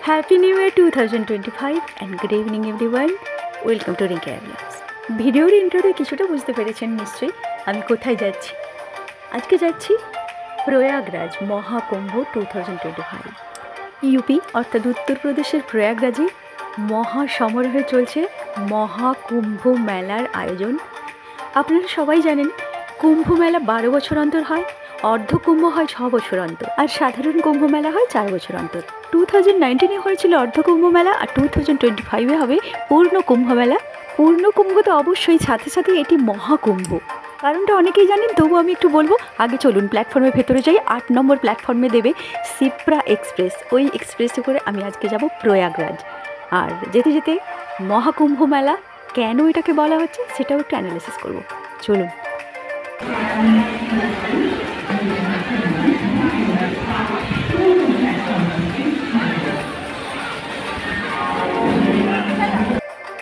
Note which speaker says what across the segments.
Speaker 1: Happy New Year 2025 and good evening everyone. Welcome to Rinky Vlogs. ভিডিওর ইন্ট্রোতে কিছুটা বুঝতে পেরেছেন নিশ্চয়ই আমি কোথায় যাচ্ছি। আজকে যাচ্ছি প্রয়াগরাজ মহাকুম্ভ 2025। ইউপি অর্থাৎ উত্তরপ্রদেশের প্রয়াগরাজে মহাসমারোহে চলছে মহাকুম্ভ মেলার আয়োজন। আপনারা সবাই জানেন কুম্ভ মেলা 12 বছর অন্তর হয়, অর্ধকুম্ভ হয় 6 বছর অন্তর, আর সাধারণ কুম্ভ মেলা হয় 4 বছর অন্তর। 2019-এ হয়েছিল অর্ধকুম্ভ মেলা, আর 2025-এ হবে পূর্ণ কুম্ভ মেলা। পূর্ণ কুম্ভ তো অবশ্যই, সাথে সাথে এটি মহাকুম্ভ। কারণটা অনেকেই জানেন, তবু আমি একটু বলবো। আগে চলুন প্ল্যাটফর্মের ভেতরে যাই। 8 নম্বর প্ল্যাটফর্মে দেবে সিপ্রা এক্সপ্রেস। ওই এক্সপ্রেসে করে আমি আজকে যাব প্রয়াগরাজ। আর যেতে যেতে মহাকুম্ভ মেলা কেন এটাকে বলা হচ্ছে সেটাও একটু অ্যানালিসিস করব। চলুন।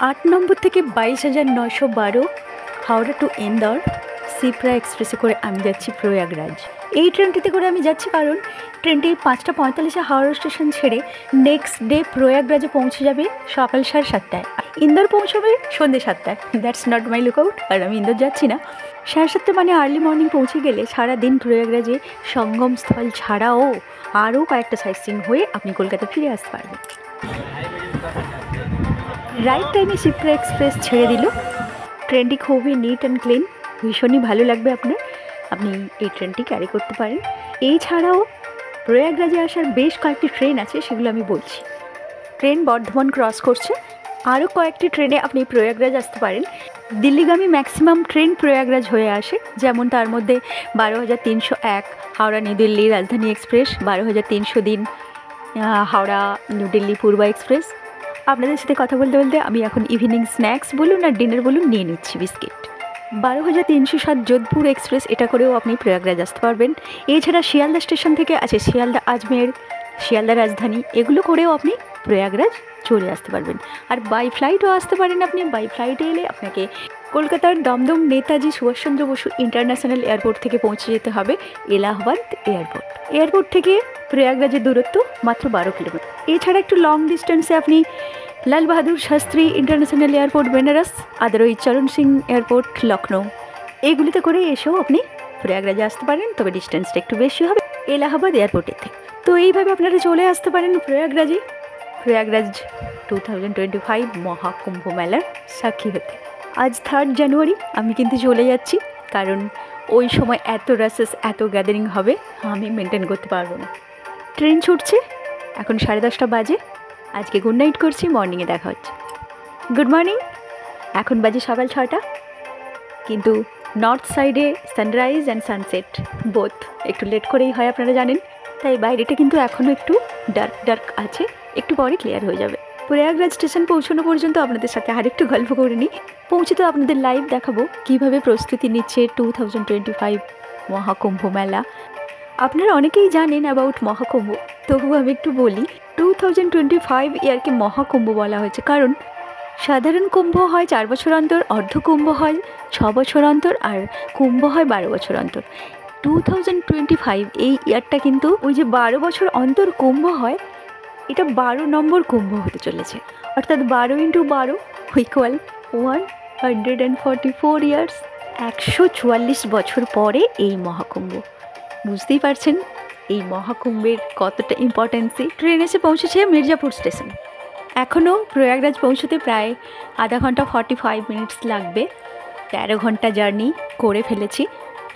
Speaker 1: আট নম্বর থেকে 22,912 হাওড়া টু ইন্দোর সিপ্রা এক্সপ্রেসে করে আমি যাচ্ছি প্রয়াগরাজ। এই ট্রেনটিতে করে আমি যাচ্ছি কারণ ট্রেনটি 5:45-এ হাওড়া স্টেশন ছেড়ে নেক্সট ডে প্রয়াগরাজে পৌঁছে যাবে সকাল 7:30টায়। ইন্দোর পৌঁছবে সন্ধ্যে 7টায়। দ্যাটস নট মাই লুকআউট, আর আমি ইন্দোর যাচ্ছি না। 7:30 মানে আর্লি মর্নিং পৌঁছে গেলে সারাদিন প্রয়াগরাজে সঙ্গমস্থল ছাড়াও আরও কয়েকটা সাইট সিইং হয়ে আপনি কলকাতা ফিরে আসতে পারবেন। রাইট টাইমে সিপ্রা এক্সপ্রেস ছেড়ে দিল। ট্রেনটি খুবই নিট অ্যান্ড ক্লিন, ভীষণই ভালো লাগবে আপনার। আপনি এই ট্রেনটি ক্যারি করতে পারেন। এই ছাড়াও প্রয়াগরাজে আসার বেশ কয়েকটি ট্রেন আছে, সেগুলো আমি বলছি। ট্রেন বর্ধমান ক্রস করছে। আরও কয়েকটি ট্রেনে আপনি প্রয়াগরাজ আসতে পারেন। দিল্লিগামী ম্যাক্সিমাম ট্রেন প্রয়াগরাজ হয়ে আসে, যেমন তার মধ্যে 12,301 হাওড়া নিউ দিল্লি রাজধানী এক্সপ্রেস, 12,300 হাওড়া নিউ দিল্লি পূর্বা এক্সপ্রেস। আপনাদের সাথে কথা বলতে বলতে আমি এখন ইভিনিং স্ন্যাক্স বলুন আর ডিনার বলুন নিয়ে নিচ্ছি বিস্কিট। 12,307 যোধপুর এক্সপ্রেস, এটা করেও আপনি প্রয়াগরাজ আসতে পারবেন। এছাড়া শিয়ালদা স্টেশন থেকে আছে শিয়ালদা আজমের, শিয়ালদা রাজধানী, এগুলো করেও আপনি প্রয়াগরাজ চলে আসতে পারবেন। আর বাই ফ্লাইটও আসতে পারেন আপনি। বাই ফ্লাইটে এলে আপনাকে কলকাতার দমদম নেতাজি সুভাষচন্দ্র বসু ইন্টারন্যাশনাল এয়ারপোর্ট থেকে পৌঁছে যেতে হবে এলাহাবাদ এয়ারপোর্ট। এয়ারপোর্ট থেকে প্রয়াগরাজের দূরত্ব মাত্র 12 কিলোমিটার। এছাড়া একটু লং ডিস্টেন্সে আপনি Lal Bahadur Shastri international airport Benaras, otherwise Charan Singh airport Lucknow, এগুলিতে করে এসেও আপনি প্রয়াগরাজে আসতে পারেন, তবে ডিস্টেন্সটা একটু বেশি হবে এলাহাবাদ এয়ারপোর্টের থেকে। তো এইভাবে আপনারা চলে আসতে পারেন প্রয়াগরাজে। প্রয়াগরাজ 2025 মহাকুম্ভ মেলার সাক্ষী হতে। আজ 3 জানুয়ারি আমি কিন্তু চলে যাচ্ছি, কারণ ওই সময় এত রাসেস এত গ্যাদারিং হবে আমি মেনটেন করতে পারবো না। ট্রেন ছুটছে, এখন 10:30 বাজে। আজকে গুড নাইট করছি, মর্নিংয়ে দেখা হচ্ছে। Good morning. এখন বাজে সকাল 6টা, কিন্তু নর্থ সাইডে সানরাইজ অ্যান্ড সানসেট বোথ একটু লেট করেই হয়, আপনারা জানেন। তাই বাইরেটা কিন্তু এখনও একটু ডার্ক ডার্ক আছে, একটু পরে ক্লিয়ার হয়ে যাবে। প্রয়াগরাজ স্টেশন পৌঁছানো পর্যন্ত আপনাদের সাথে আরেকটু গল্প করে নিই। পৌঁছে তো আপনাদের লাইভ দেখাবো কীভাবে প্রস্তুতি নিচ্ছে 2025 মহাকুম্ভ মেলা। আপনারা অনেকেই জানেন অ্যাবাউট মহাকুম্ভ, তবু আমি একটু বলি। 2025 ইয়ারকে মহাকুম্ভ বলা হয়েছে কারণ সাধারণ কুম্ভ হয় 4 বছর অন্তর, অর্ধকুম্ভ হয় 6 বছর অন্তর, আর কুম্ভ হয় 12 বছর অন্তর। 2025 এই ইয়ারটা কিন্তু ওই যে 12 বছর অন্তর কুম্ভ হয়, এটা 12 নম্বর কুম্ভ হতে চলেছে। অর্থাৎ 12 × 12 ইকুয়াল 144 ইয়ার্স। 144 বছর পরে এই মহাকুম্ভ। বুঝতেই পারছেন এই মহাকুম্ভের কতটা ইম্পর্টেন্সি। ট্রেন এসে পৌঁছেছে মির্জাপুর স্টেশন। এখনও প্রয়াগরাজ পৌঁছতে প্রায় আধা ঘন্টা 45 মিনিটস লাগবে। 13 ঘন্টা জার্নি করে ফেলেছি।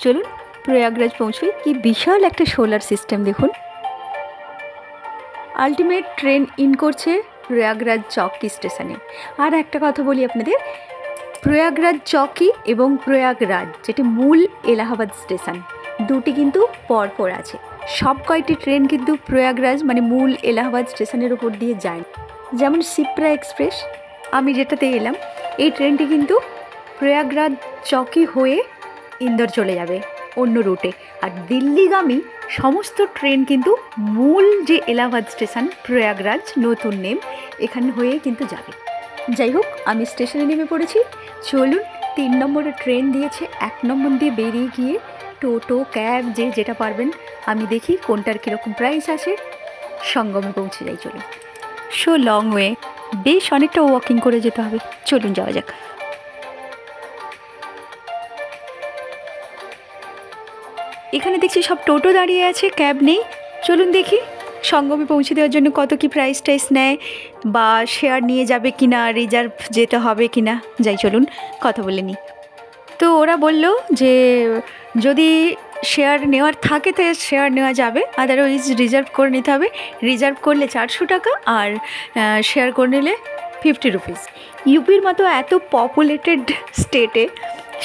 Speaker 1: চলুন প্রয়াগরাজ পৌঁছই। কি বিশাল একটা সোলার সিস্টেম দেখুন। আলটিমেট ট্রেন ইন করছে প্রয়াগরাজ চৌকি স্টেশনে। আর একটা কথা বলি আপনাদের, প্রয়াগরাজ চৌকি এবং প্রয়াগরাজ যেটি মূল এলাহাবাদ স্টেশন, দুটি কিন্তু পরপর আছে। সব কয়টি ট্রেন কিন্তু প্রয়াগরাজ মানে মূল এলাহাবাদ স্টেশনের উপর দিয়ে যায়। যেমন সিপ্রা এক্সপ্রেস, আমি যেটাতে এলাম, এই ট্রেনটি কিন্তু প্রয়াগরাজ চৌকি হয়ে ইন্দোর চলে যাবে অন্য রুটে। আর দিল্লিগামী সমস্ত ট্রেন কিন্তু মূল যে এলাহাবাদ স্টেশন প্রয়াগরাজ, নতুন নেম, এখানে হয়ে কিন্তু যাবে। যাই হোক, আমি স্টেশনে নেমে পড়েছি। চলুন, 3 নম্বরের ট্রেন দিয়েছে, 1 নম্বর দিয়ে বেরিয়ে গিয়ে টোটো ক্যাব যে যেটা পারবেন, আমি দেখি কোনটার কীরকম প্রাইস আছে, সঙ্গমে পৌঁছে যাই। চলুন, সো লং ওয়ে, বেশ অনেকটা ওয়াকিং করে যেতে হবে। চলুন যাওয়া যাক। এখানে দেখছি সব টোটো দাঁড়িয়ে আছে, ক্যাব নেই। চলুন দেখি সঙ্গমে পৌঁছে দেওয়ার জন্য কত কি প্রাইস টাইস নেয়, বা শেয়ার নিয়ে যাবে কিনা, রিজার্ভ যেতে হবে কিনা। যাই, চলুন কথা বলে নিই। তো ওরা বলল যে যদি শেয়ার নেওয়ার থাকে তো শেয়ার নেওয়া যাবে, আদারওয়াইজ রিজার্ভ করে নিতে হবে। রিজার্ভ করলে 400 টাকা, আর শেয়ার করে নিলে 50 রুপিস। ইউপির মতো এত পপুলেটেড স্টেটে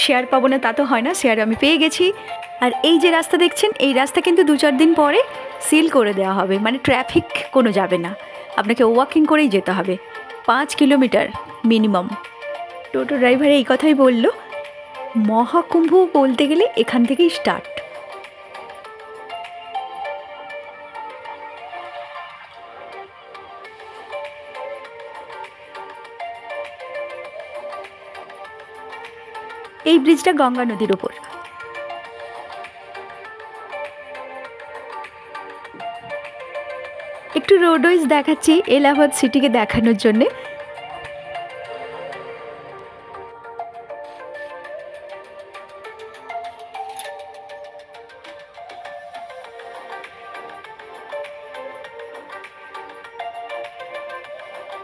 Speaker 1: শেয়ার পাবো না তা তো হয় না, শেয়ার আমি পেয়ে গেছি। আর এই যে রাস্তা দেখছেন, এই রাস্তা কিন্তু 2-4 দিন পরে সিল করে দেওয়া হবে, মানে ট্রাফিক কোনো যাবে না, আপনাকে ওয়াকিং করেই যেতে হবে 5 কিলোমিটার মিনিমাম। টোটো ড্রাইভার এই কথাই বলল। মহাকুম্ভ বলতে গেলে এখান থেকেই স্টার্ট। এই ব্রিজটা গঙ্গা নদীর ওপর। একটু রোডওয়েজ দেখাচ্ছি এলাহাবাদ সিটিকে দেখানোর জন্যে।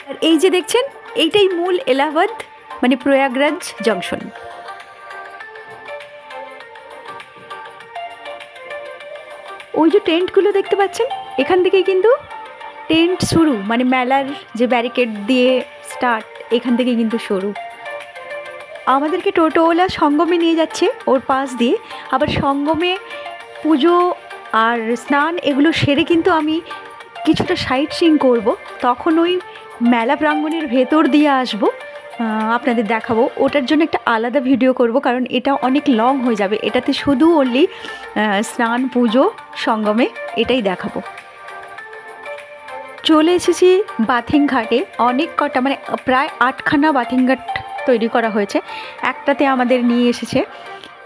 Speaker 1: আর এই যে দেখছেন, এইটাই মূল এলাহাবাদ, মানে প্রয়াগরাজ জংশন। ওই যে টেন্টগুলো দেখতে পাচ্ছেন, এখান থেকেই কিন্তু টেন্ট শুরু, মানে মেলার যে ব্যারিকেড দিয়ে স্টার্ট, এখান থেকেই কিন্তু শুরু। আমাদেরকে টোটোওয়ালা সঙ্গমে নিয়ে যাচ্ছে, ওর পাশ দিয়ে। আবার সঙ্গমে পুজো আর স্নান এগুলো সেরে কিন্তু আমি কিছুটা সাইট সিইং করব, তখন ওই মেলা প্রাঙ্গণের ভেতর দিয়ে আসবো, আপনাদের দেখাবো। ওটার জন্য একটা আলাদা ভিডিও করব, কারণ এটা অনেক লং হয়ে যাবে। এটাতে শুধু অনলি স্নান পুজো সঙ্গমে এটাই দেখাবো। চলে এসেছি বাথিং ঘাটে। অনেক কটা, মানে প্রায় 8খানা বাথিং ঘাট তৈরি করা হয়েছে, একটাতে আমাদের নিয়ে এসেছে।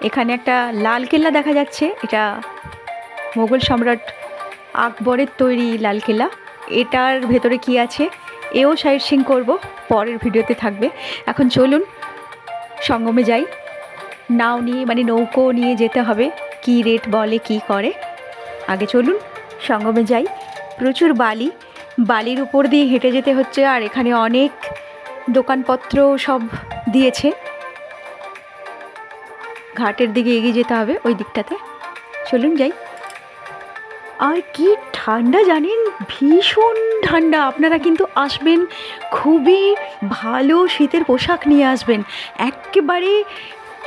Speaker 1: এখানে একটা লালকেল্লা দেখা যাচ্ছে, এটা মোগল সম্রাট আকবরের তৈরি লালকেল্লা। এটার ভেতরে কি আছে এও সাইট সিইং করব, পরের ভিডিওতে থাকবে। এখন চলুন সঙ্গমে যাই। নাও নিয়ে, মানে নৌকো নিয়ে যেতে হবে, কি রেট বলে কি করে। আগে চলুন সঙ্গমে যাই। প্রচুর বালি, বালির উপর দিয়ে হেঁটে যেতে হচ্ছে, আর এখানে অনেক দোকানপত্র সব দিয়েছে। ঘাটের দিকে এগিয়ে যেতে হবে, ওই দিকটাতে। চলুন যাই। আর কি ঠান্ডা জানেন, ভীষণ ঠান্ডা। আপনারা কিন্তু আসবেন, খুবই ভালো শীতের পোশাক নিয়ে আসবেন। একেবারে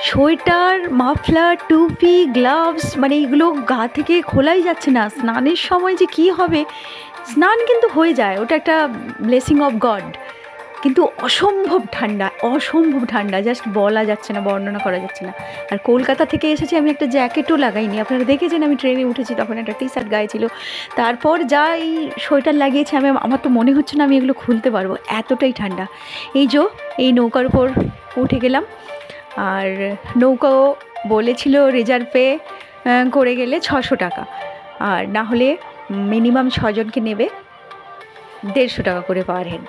Speaker 1: সোয়েটার, মাফলার, টুপি, গ্লাভস, মানে এগুলো গা থেকে খোলাই যাচ্ছে না। স্নানের সময় যে কি হবে, স্নান কিন্তু হয়ে যায়, ওটা একটা ব্লেসিং অফ গড, কিন্তু অসম্ভব ঠান্ডা, অসম্ভব ঠান্ডা, জাস্ট বলা যাচ্ছে না, বর্ণনা করা যাচ্ছে না। আর কলকাতা থেকে এসেছি, আমি একটা জ্যাকেটও লাগাইনি। আপনারা দেখেছেন আমি ট্রেনে উঠেছি, তখন একটা টি শার্ট গায়ে ছিল, তারপর যা এই সোয়েটার লাগিয়েছি আমি, আমার তো মনে হচ্ছে না আমি এগুলো খুলতে পারবো, এতটাই ঠান্ডা। এই নৌকার উপর উঠে গেলাম। আর নৌকাও বলেছিল রিজার্ভে করে গেলে 600 টাকা, আর না হলে মিনিমাম 6 জনকে নেবে 150 টাকা করে পার হেড।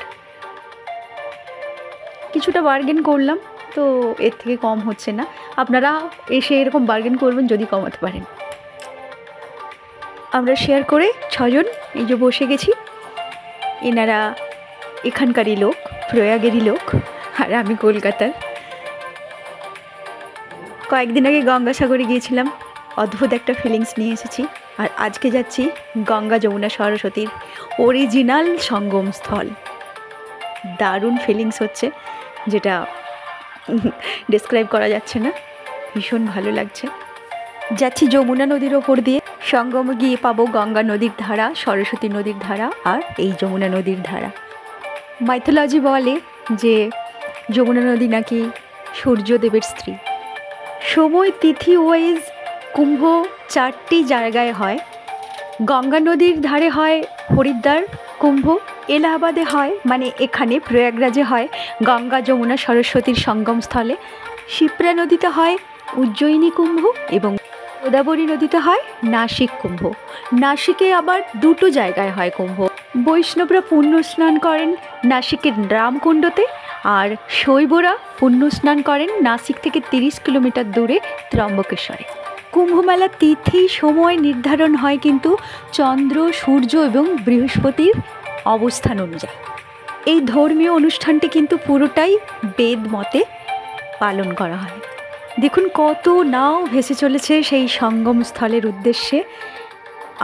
Speaker 1: কিছুটা বার্গেন করলাম, তো এর থেকে কম হচ্ছে না। আপনারা এসে এরকম বার্গেন করবেন যদি কমাতে পারেন। আমরা শেয়ার করে 6 জন এই যে বসে গেছি। এনারা এখানকারই লোক, প্রয়াগেরই লোক, আর আমি কলকাতার। কয়েকদিন আগে গঙ্গাসাগরে গিয়েছিলাম, অদ্ভুত একটা ফিলিংস নিয়ে এসেছি। আর আজকে যাচ্ছি গঙ্গা যমুনা সরস্বতীর অরিজিনাল সঙ্গম স্থল। দারুণ ফিলিংস হচ্ছে, যেটা ডেসক্রাইব করা যাচ্ছে না, ভীষণ ভালো লাগছে। যাচ্ছি যমুনা নদীর ওপর দিয়ে, সঙ্গমে গিয়ে পাবো গঙ্গা নদীর ধারা, সরস্বতী নদীর ধারা, আর এই যমুনা নদীর ধারা। মাইথোলজি বলে যে যমুনা নদী নাকি সূর্যদেবের স্ত্রী। সময় তিথি ওয়াইজ কুম্ভ 4টি জায়গায় হয়। গঙ্গা নদীর ধারে হয় হরিদ্বার কুম্ভ, এলাহাবাদে হয়, মানে এখানে প্রয়াগরাজে হয় গঙ্গা যমুনা সরস্বতীর সঙ্গমস্থলে। শিপ্রা নদীতে হয় উজ্জয়িনী কুম্ভ, এবং গোদাবরী নদীতে হয় নাসিক কুম্ভ। নাসিকে আবার দুটো জায়গায় হয় কুম্ভ। বৈষ্ণবরা পুণ্য স্নান করেন নাসিকের রামকুণ্ডতে, আর শৈবরা পুণ্য স্নান করেন নাসিক থেকে 30 কিলোমিটার দূরে ত্রম্বকেশ্বরে। কুম্ভমেলার তিথি সময় নির্ধারণ হয় কিন্তু চন্দ্র, সূর্য এবং বৃহস্পতির অবস্থান অনুযায়ী। এই ধর্মীয় অনুষ্ঠানটি কিন্তু পুরোটাই বেদ মতে পালন করা হয়। দেখুন কত নাও ভেসে চলেছে সেই সঙ্গম স্থলের উদ্দেশ্যে।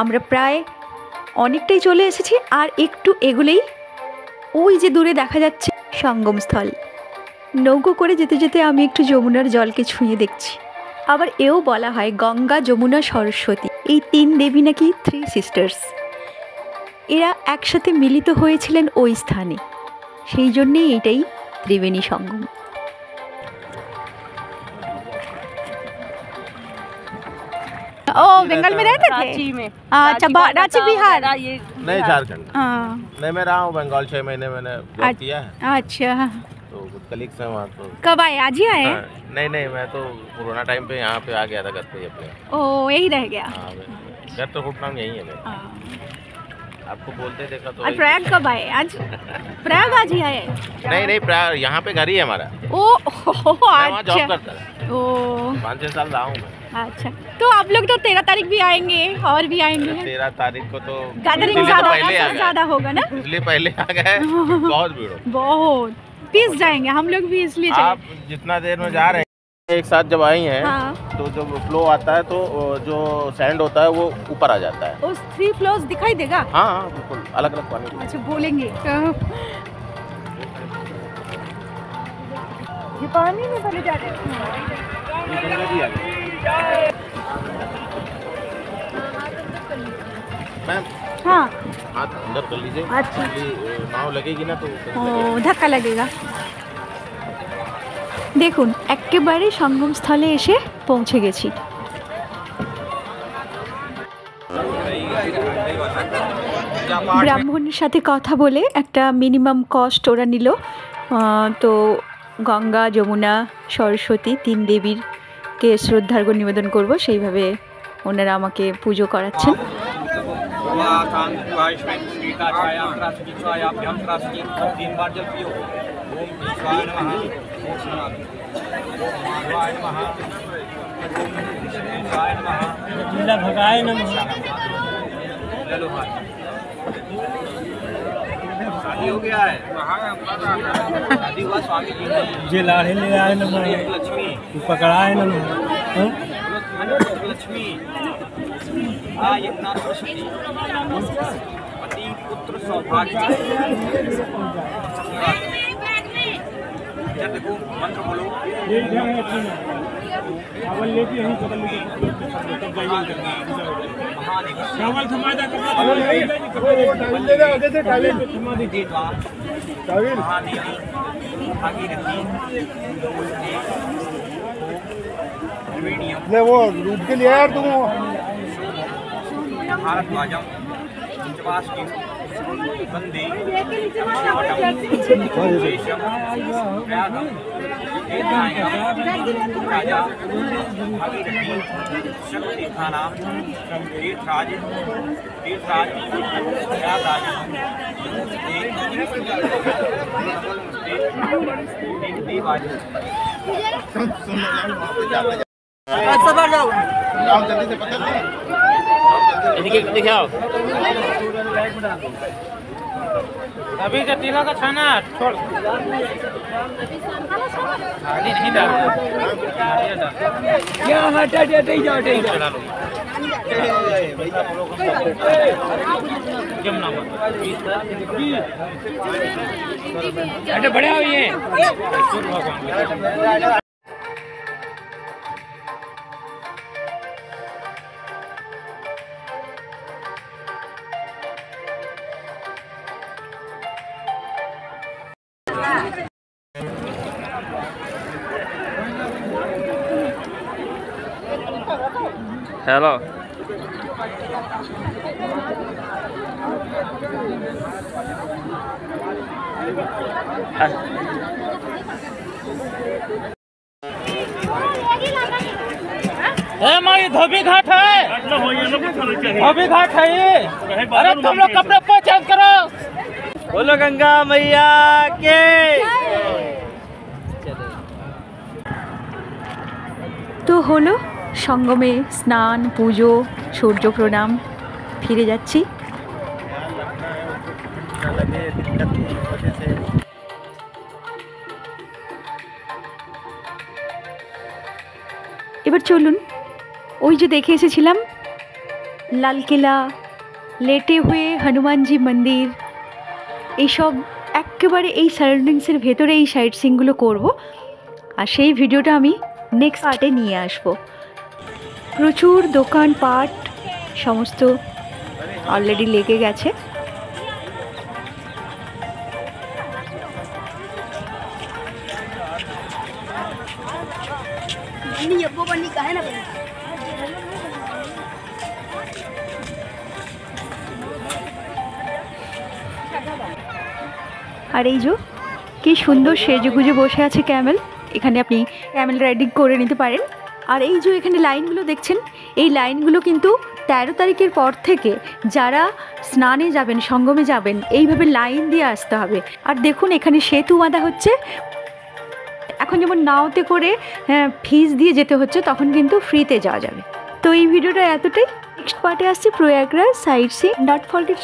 Speaker 1: আমরা প্রায় অনেকটাই চলে এসেছি, আর একটু এগুলেই ওই যে দূরে দেখা যাচ্ছে সঙ্গম স্থল। নৌকো করে যেতে যেতে আমি একটু যমুনার জলকে ছুঁয়ে দেখছি। আবার এও বলা হয় গঙ্গা, যমুনা, সরস্বতী এই 3 দেবী নাকি 3 সিস্টার্স। এরা একসাথে মিলিত হয়েছিলেন ওই স্থানে, সেই জন্যেই এটাই ত্রিবেণী সঙ্গম। ओ बंगाल में रहते थे?
Speaker 2: रांची में।
Speaker 1: अच्छा, रांची बिहार?
Speaker 3: नहीं, झारखंड। नहीं, मैं रहा हूँ बंगाल 6 महीने मैंने जॉब किया है।
Speaker 1: अच्छा,
Speaker 3: तो कुछ कलीग्स हैं वहाँ। तो
Speaker 1: कब आए? आज ही आए हैं?
Speaker 3: नहीं नहीं, मैं तो कोरोना टाइम पे यहाँ पे आ गया था घर पे ही अपने।
Speaker 1: ओ, यही रह गया।
Speaker 3: हाँ, घर तो होम टाउन यही है मेरा। आपको बोलते देखा तो।
Speaker 1: और प्रयाग कब आए? आज प्रयाग आज ही आए?
Speaker 3: नहीं नहीं, प्रयाग यहाँ पे घर ही है हमारा।
Speaker 1: ओ,
Speaker 3: वहाँ जॉब
Speaker 1: अच्छा।
Speaker 3: करता था।
Speaker 1: ओ,
Speaker 3: 5-6 साल रहा हूँ मैं।
Speaker 1: अच्छा, तो आप लोग तो 13 तारीख भी आएंगे और भी आएंगे।
Speaker 3: 13 तारीख को तो
Speaker 1: गैदरिंग ज़्यादा होगा ना?
Speaker 3: इसलिए पहले आ गए। बहुत भीड़ हो,
Speaker 1: बहुत पिस जाएंगे हम लोग भी, इसलिए
Speaker 3: आप जितना देर में जा रहे हैं। एक साथ जब आई हैं
Speaker 1: हाँ।
Speaker 3: तो जब फ्लो आता है तो जो सैंड होता है वो ऊपर आ जाता है।
Speaker 1: उस 3 फ्लोर्स दिखाई देगा?
Speaker 3: हाँ हाँ, बिल्कुल अलग अलग पानी।
Speaker 1: अच्छा, बोलेंगे ये पानी में भले जा रहे हैं।
Speaker 3: मैम
Speaker 1: हाँ,
Speaker 3: हाथ अंदर कर लीजिए।
Speaker 1: अच्छा।
Speaker 3: नाव लगेगी ना तो
Speaker 1: ও ধাক্কা লাগেগা। দেখুন একেবারে সঙ্গম স্থলে এসে পৌঁছে গেছি। ব্রাহ্মণের সাথে কথা বলে একটা মিনিমাম কস্ট ওরা নিল। তো গঙ্গা, যমুনা, সরস্বতী 3 দেবীরকে শ্রদ্ধার্ঘ্য নিবেদন করব, সেইভাবে ওনারা আমাকে পুজো করাচ্ছেন।
Speaker 3: शादी हो गया है, शादी हुआ स्वामी जी ने।
Speaker 4: जे लाड़े ले आए न
Speaker 3: लक्ष्मी
Speaker 4: तू पकड़ाए न
Speaker 3: लक्ष्मी एक नाथ सरस्वती पति पुत्र सौभाग्य। इधर देखो, मंत्र बोलो।
Speaker 4: चावल लेके यहीं पकड़ लीजिए। चावल थमा दे, कपड़ा थमा दे, जैसे टाइल थमा दीजिए। टाइल
Speaker 3: महादेवी भागीरथी
Speaker 4: ले वो रूट के लिए यार तुम
Speaker 3: भारद्वाजम पंचवास्की वंदे राजा भागीरथी शक्तिस्थानाम तीर्थराज प्रयागराज जल्दी से पता दिखाओ।
Speaker 2: अभी का तीनों का छाना छोड़ आगे नहीं डाल क्या हटा नहीं जाओ अरे बड़े हुई है। हेलो ए माई धोबी घाट है, धोबी घाट है ये। अरे तुम लोग कपड़े को चेंज करो।
Speaker 3: बोलो गंगा मैया के।
Speaker 1: তো হলো সঙ্গমে স্নান, পুজো, সূর্য প্রণাম, ফিরে যাচ্ছি। এবার চলুন, ওই যে দেখে এসেছিলাম লালকেলা, লেটে হয়ে হনুমানজি মন্দির, এইসব একেবারে এই সারাউন্ডিংসের ভেতরে এই সাইট সিনগুলো করবো। আর সেই ভিডিওটা আমি নেক্সট পার্টে নিয়ে আসবো। প্রচুর দোকানপাট সমস্ত অলরেডি লেগে গেছে। আর এই যে কি সুন্দর সেজেগুজে বসে আছে ক্যামেল, এখানে আপনি ক্যামেল রাইডিং করে নিতে পারেন। আর এই যে এখানে লাইনগুলো দেখছেন, এই লাইনগুলো কিন্তু 13 তারিখের পর থেকে যারা স্নানে যাবেন, সঙ্গমে যাবেন, এইভাবে লাইন দিয়ে আসতে হবে। আর দেখুন এখানে সেতু বাঁধা হচ্ছে। এখন যেমন নাওতে করে ফিস দিয়ে যেতে হচ্ছে, তখন কিন্তু ফ্রিতে যাওয়া যাবে। তো এই ভিডিওটা এতটাই। নেক্সট পার্টে আসছি Prayagraj sight seen. Not forget